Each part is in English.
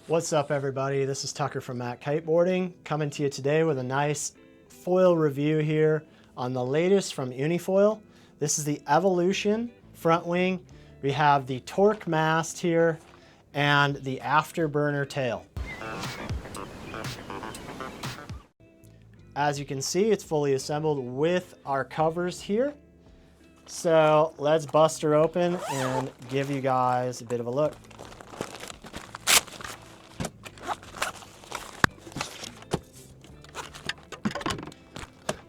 What's up, everybody? This is Tucker from MACkite Boarding, coming to you today with a nice foil review here on the latest from Unifoil. This is the Evolution front wing. We have the torque mast here and the Afterburner tail. As you can see, it's fully assembled with our covers here. So let's bust her open and give you guys a bit of a look.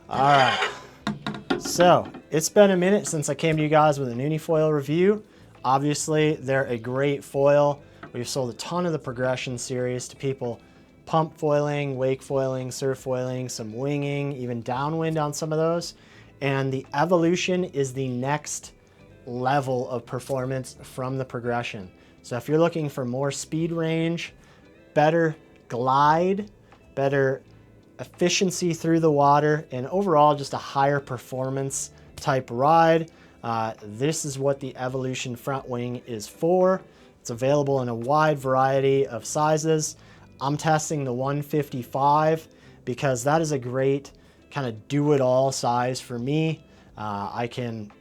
All right, so it's been a minute since I came to you guys with an Unifoil review. Obviously, they're a great foil. We've sold a ton of the Progression series to people pump foiling, wake foiling, surf foiling, some winging, even downwind on some of those. And the Evolution is the next level of performance from the Progression. So if you're looking for more speed range, better glide, better efficiency through the water, and overall just a higher performance type ride, this is what the Evolution front wing is for. It's available in a wide variety of sizes. I'm testing the 155 because that is a great kind of do-it-all size for me. I can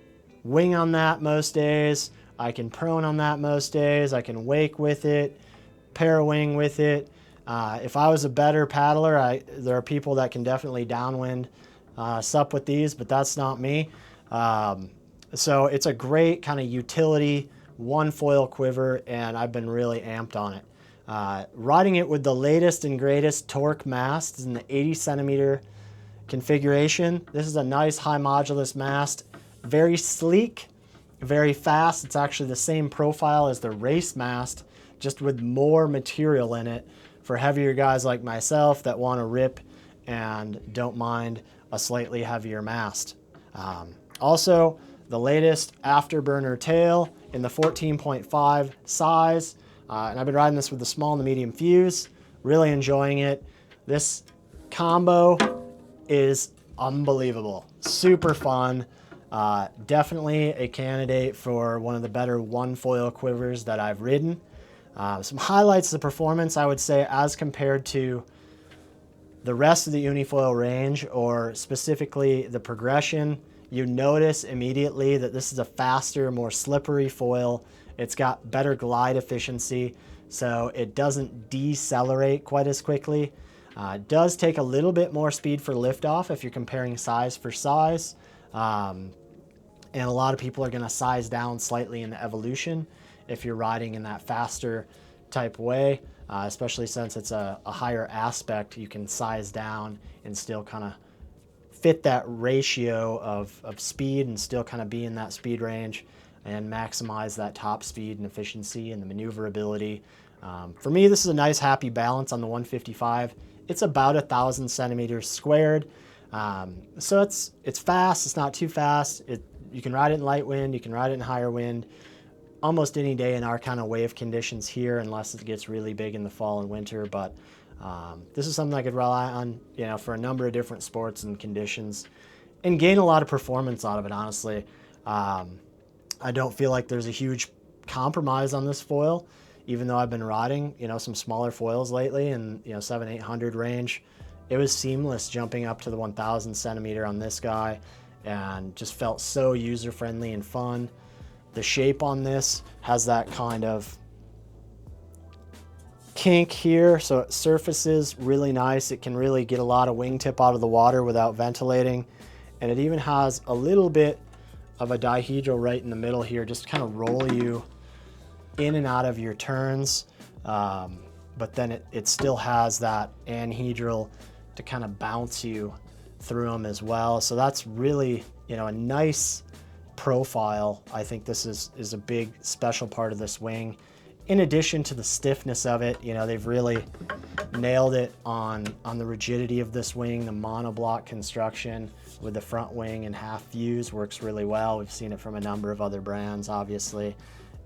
wing on that most days. I can prone on that most days. I can wake with it, para wing with it. If I was a better paddler, there are people that can definitely downwind sup with these, but that's not me. So it's a great kind of utility one foil quiver, and I've been really amped on it. Riding it with the latest and greatest torque mast in the 80 centimeter configuration. This is a nice high modulus mast, very sleek, very fast. It's actually the same profile as the race mast, just with more material in it for heavier guys like myself that want to rip and don't mind a slightly heavier mast. Also, the latest Afterburner tail in the 14.5 size. And I've been riding this with the small and the medium fuse, really enjoying it. This combo is unbelievable, super fun. Definitely a candidate for one of the better one foil quivers that I've ridden. Some highlights of the performance, I would say, as compared to the rest of the Unifoil range, or specifically the Progression, you notice immediately that this is a faster, more slippery foil. It's got better glide efficiency, so it doesn't decelerate quite as quickly. It does take a little bit more speed for liftoff if you're comparing size for size. And a lot of people are going to size down slightly in the Evolution if you're riding in that faster type way, especially since it's a higher aspect. You can size down and still kind of fit that ratio of speed and still kind of be in that speed range and maximize that top speed and efficiency and the maneuverability. For me, this is a nice happy balance on the 155. It's about 1,000 centimeters squared. So it's fast, it's not too fast. You can ride it in light wind, you can ride it in higher wind, almost any day in our kind of wave conditions here, unless it gets really big in the fall and winter. But this is something I could rely on, for a number of different sports and conditions, and gain a lot of performance out of it, honestly. I don't feel like there's a huge compromise on this foil, even though I've been riding, some smaller foils lately in, 700-800 range. It was seamless jumping up to the 1,000 centimeter on this guy, and just felt so user-friendly and fun. The shape on this has that kind of kink here, so it surfaces really nice. It can really get a lot of wingtip out of the water without ventilating. And it even has a little bit of a dihedral right in the middle here, just to kind of roll you in and out of your turns. But then it still has that anhedral to kind of bounce you through them as well. So that's really, a nice profile. I think this is a big special part of this wing. In addition to the stiffness of it, they've really nailed it on the rigidity of this wing. The monoblock construction with the front wing and half fuse works really well. We've seen it from a number of other brands, obviously.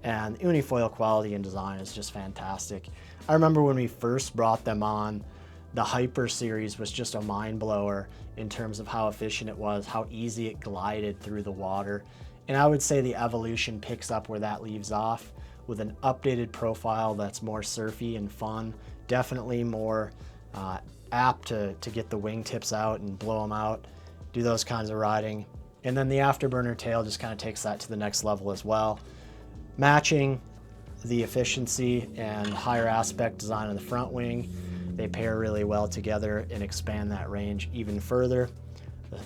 And Unifoil quality and design is just fantastic. I remember when we first brought them on, the Hyper series was just a mind blower in terms of how efficient it was, how easy it glided through the water. And I would say the Evolution picks up where that leaves off, with an updated profile that's more surfy and fun, definitely more apt to get the wingtips out and blow them out, do those kinds of riding. And then the Afterburner tail just kind of takes that to the next level as well. Matching the efficiency and higher aspect design of the front wing, they pair really well together and expand that range even further. The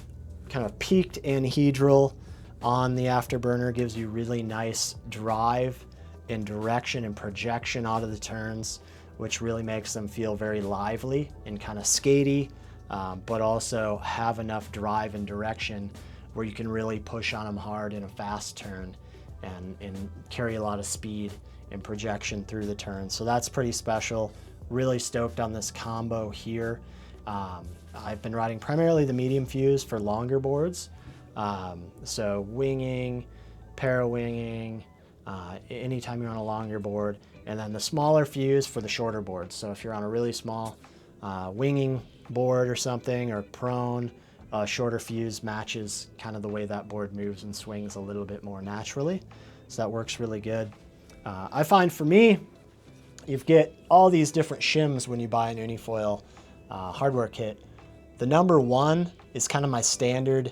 kind of peaked anhedral on the Afterburner gives you really nice drive and direction and projection out of the turns, which really makes them feel very lively and kind of skatey, but also have enough drive and direction where you can really push on them hard in a fast turn and carry a lot of speed and projection through the turn. So that's pretty special. Really stoked on this combo here. I've been riding primarily the medium fuse for longer boards. So winging, para-winging, anytime you're on a longer board, and then the smaller fuse for the shorter boards. So if you're on a really small winging board or something, or prone, shorter fuse matches kind of the way that board moves and swings a little bit more naturally. So that works really good. I find for me, you get all these different shims when you buy an Unifoil hardware kit. The number one is kind of my standard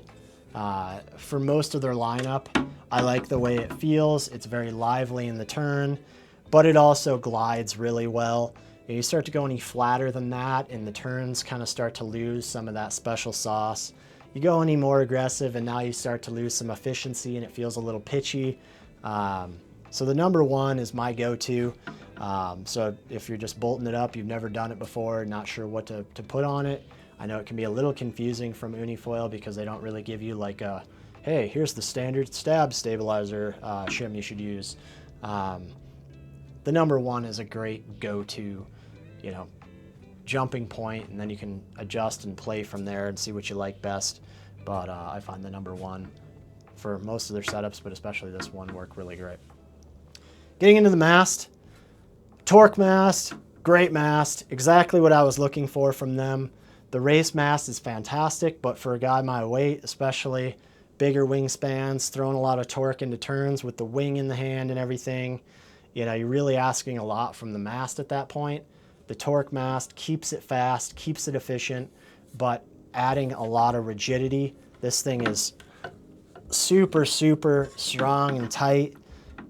for most of their lineup. I like the way it feels. It's very lively in the turn, but it also glides really well. You start to go any flatter than that and the turns kind of start to lose some of that special sauce. You go any more aggressive and now you start to lose some efficiency and it feels a little pitchy. So the number one is my go-to. So if you're just bolting it up, you've never done it before, not sure what to put on it. I know it can be a little confusing from Unifoil because they don't really give you like a, hey, here's the standard stab stabilizer shim you should use. The number one is a great go-to, you know, jumping point, and then you can adjust and play from there and see what you like best. But I find the number one for most of their setups, but especially this one, work really great. Getting into the mast, torque mast, great mast, exactly what I was looking for from them. The race mast is fantastic, but for a guy my weight, especially bigger wingspans, throwing a lot of torque into turns with the wing in the hand and everything, you know, you're really asking a lot from the mast at that point. The torque mast keeps it fast, keeps it efficient, but adding a lot of rigidity. This thing is super, super strong and tight.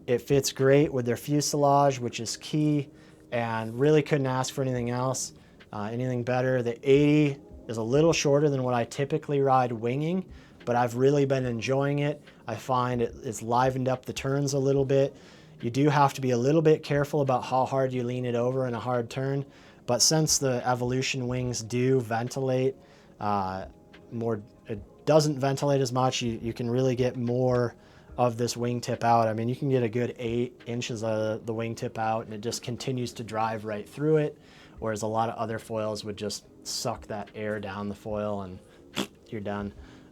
It fits great with their fuselage, which is key, and really couldn't ask for anything else, anything better. The 80 is a little shorter than what I typically ride winging, but I've really been enjoying it. I find it's livened up the turns a little bit. You do have to be a little bit careful about how hard you lean it over in a hard turn, but since the Evolution wings do ventilate more, it doesn't ventilate as much, you can really get more of this wingtip out. I mean, you can get a good 8 inches of the wingtip out and it just continues to drive right through it, whereas a lot of other foils would just suck that air down the foil and you're done.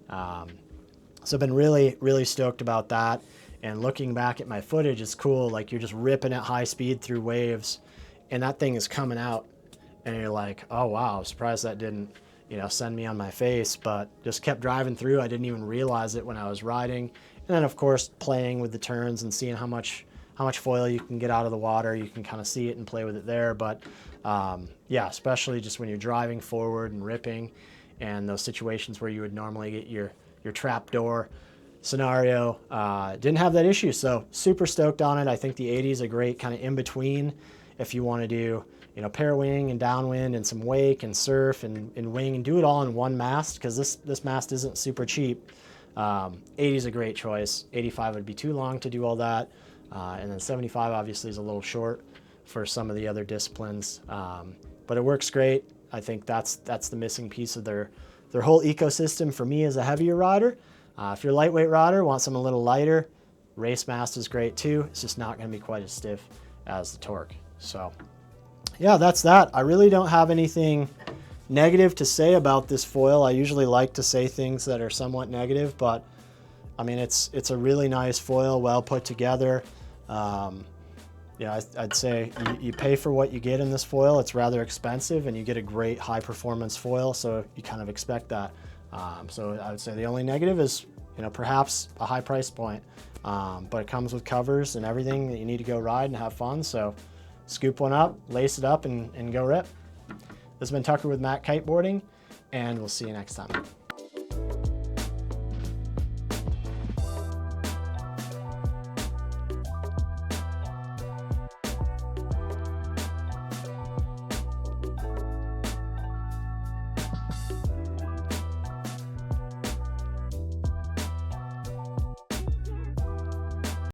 So I've been really, really stoked about that. And looking back at my footage, it's cool. Like you're just ripping at high speed through waves and that thing is coming out and you're like, oh wow, surprised that didn't, you know, send me on my face, but just kept driving through. I didn't even realize it when I was riding. And then of course, playing with the turns and seeing how much foil you can get out of the water. You can kind of see it and play with it there. But yeah, especially just when you're driving forward and ripping and those situations where you would normally get your trap door scenario, didn't have that issue. So super stoked on it. I think the 80 is a great kind of in between if you want to do, you know, pair wing and downwind and some wake and surf and wing and do it all in one mast, because this mast isn't super cheap. 80 is a great choice. 85 would be too long to do all that. And then 75 obviously is a little short for some of the other disciplines. But it works great. I think that's the missing piece of their whole ecosystem for me as a heavier rider. If you're a lightweight rider, want something a little lighter, race mast is great too. It's just not going to be quite as stiff as the torque. So yeah, that's that. I really don't have anything negative to say about this foil. I usually like to say things that are somewhat negative, but I mean, it's a really nice foil, well put together. Yeah, I'd say you pay for what you get in this foil. It's rather expensive and you get a great high performance foil, so you kind of expect that. So I would say the only negative is, you know, perhaps a high price point. but it comes with covers and everything that you need to go ride and have fun. So scoop one up, lace it up, and go rip. This has been Tucker with Mac Kiteboarding, and we'll see you next time.